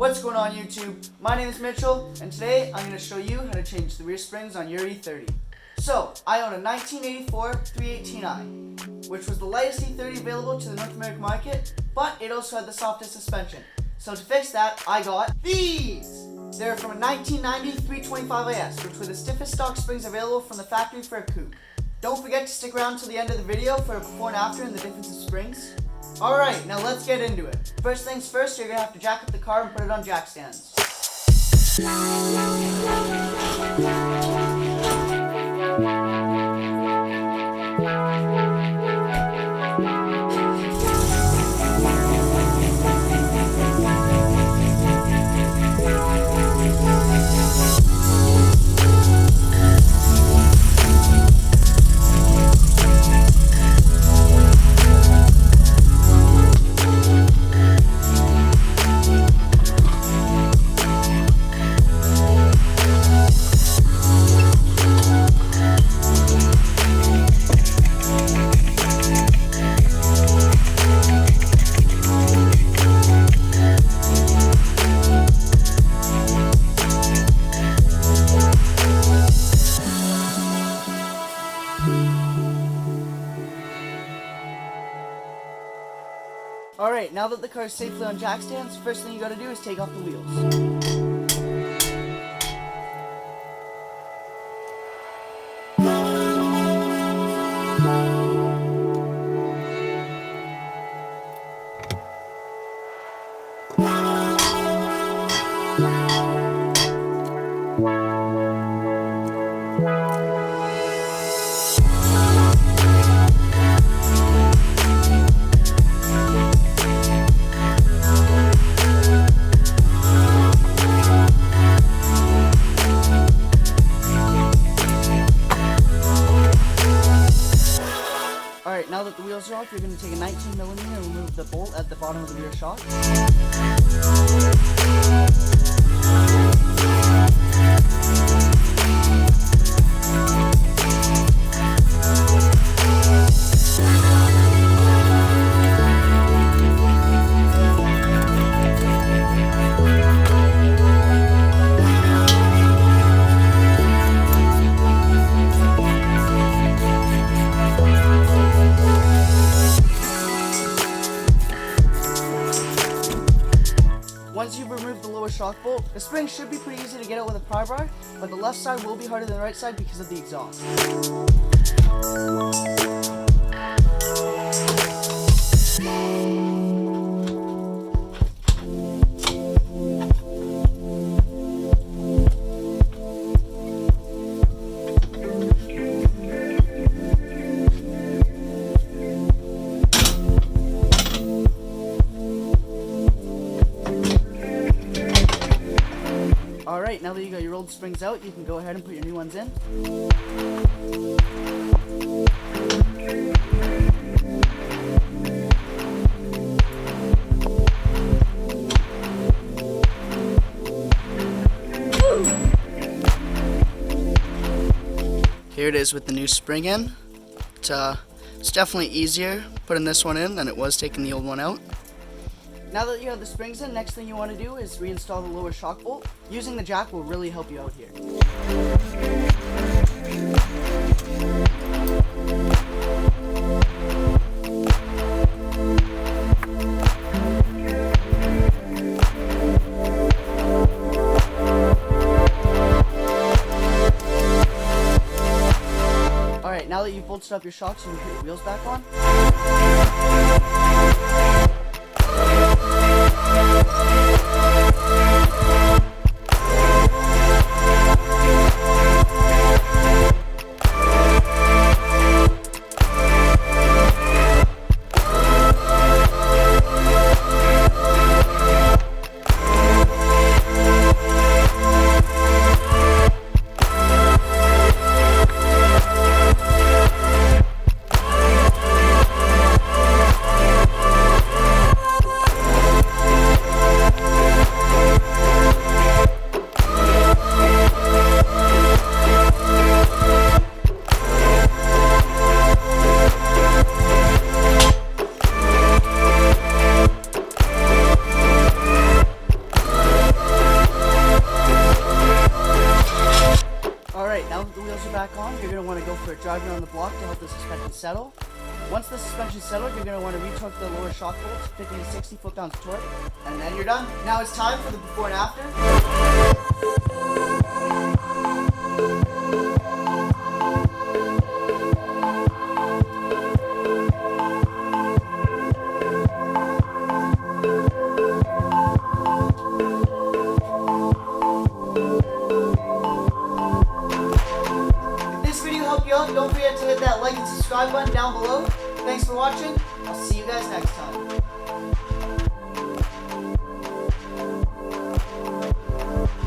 What's going on YouTube? My name is Mitchell, and today I'm going to show you how to change the rear springs on your E30. So, I own a 1984 318i, which was the lightest E30 available to the North American market, but it also had the softest suspension. So to fix that, I got these! They're from a 1990 325IS, which were the stiffest stock springs available from the factory for a coupe. Don't forget to stick around till the end of the video for a before and after and the difference of springs. Alright, now let's get into it. First things first, you're going to have to jack up the car and put it on jack stands. Alright, now that the car is safely on jack stands, first thing you gotta do is take off the wheels. Alright, now that the wheels are off, you're going to take a 19mm and remove the bolt at the bottom of the rear shock. Once you've removed the lower shock bolt, the spring should be pretty easy to get out with a pry bar, but the left side will be harder than the right side because of the exhaust. Alright, now that you got your old springs out, you can go ahead and put your new ones in. Here it is with the new spring in. It's definitely easier putting this one in than it was taking the old one out. Now that you have the springs in, next thing you want to do is reinstall the lower shock bolt. Using the jack will really help you out here. Alright, now that you've bolted up your shocks, you can put your wheels back on. throttle are back on, you're going to want to go for a drive around the block to help the suspension settle. Once the suspension settled, you're going to want to retorque the lower shock bolts, 50 to 60 foot-pounds of torque, and then you're done. Now it's time for the before and after. Don't forget to hit that like and subscribe button down below. Thanks for watching. I'll see you guys next time.